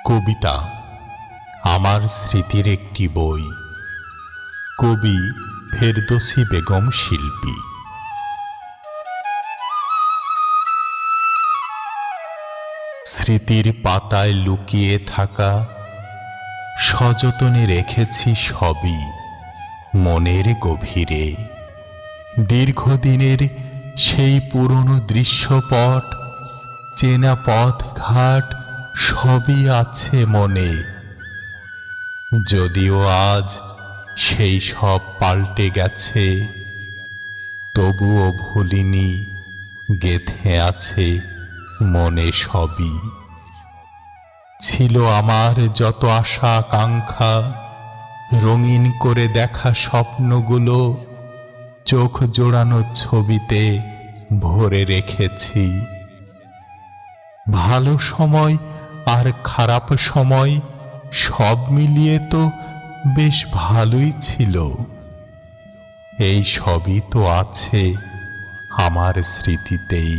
কবিতা আমার স্মৃতির একটি বই। কবি ফেরদৌসী বেগম শিল্পী। স্মৃতির পাতায় লুকিয়ে থাকা সযতনে রেখেছি সবই মনের গভীরে। দীর্ঘদিনের সেই পুরনো দৃশ্যপট, চেনা পথঘাট সবই আছে মনে। যদিও আজ সেই সব পাল্টে গেছে, তবুও ভুলিনি, গেঁথে আছে মনে সবই। ছিল আমার যত আশা আকাঙ্ক্ষা, রঙিন করে দেখা স্বপ্নগুলো চোখ জোড়ানো ছবিতে ভরে রেখেছি। ভালো সময় আর খারাপ সময় সব মিলিয়ে তো বেশ ভালোই ছিল। এই সবই তো আছে আমার স্মৃতিতেই।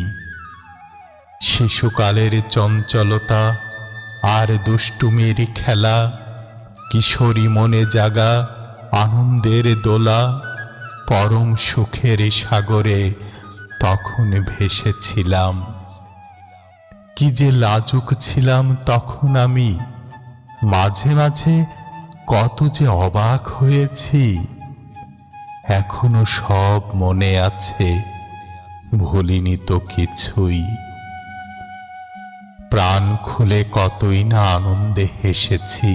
শিশুকালের চঞ্চলতা আর দুষ্টুমির খেলা, কিশোরী মনে জাগা আনন্দের দোলা, পরম সুখের সাগরে তখন ভেসেছিলাম। কি যে লাজুক ছিলাম তখন আমি, মাঝে মাঝে কত যে অবাক হয়েছি। এখনো সব মনে আছে, ভুলিনি তো কিছুই। প্রাণ খুলে কতই না আনন্দে হেসেছি,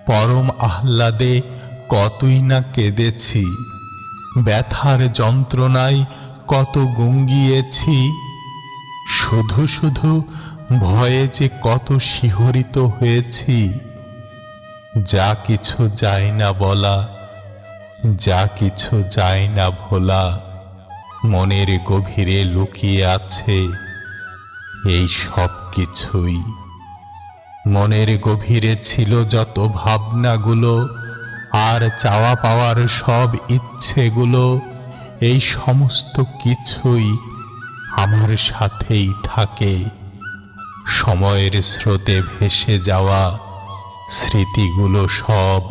পরম আহ্লাদে কতই না কেঁদেছি। ব্যথার যন্ত্রণায় কত গুঙ্গিয়েছি, শুধু শুধু ভয়ে যে কত শিহরিত হয়েছি। যা কিছু যায় না বলা, যা কিছু যায় না ভোলা, মনের গভীরে লুকিয়ে আছে এই সব কিছুই। মনের গভীরে ছিল যত ভাবনাগুলো আর চাওয়া পাওয়ার সব ইচ্ছেগুলো, এই সমস্ত কিছুই আমার সাথেই থাকে। সময়ের স্রোতে ভেসে যাওয়া স্মৃতিগুলো সব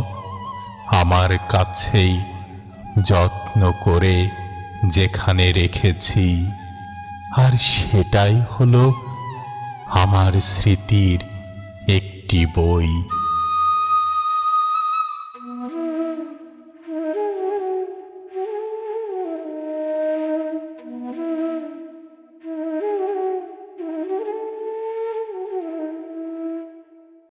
আমার কাছেই যত্ন করে যেখানে রেখেছি। আর সেটাই হলো আমার স্মৃতির একটি বই।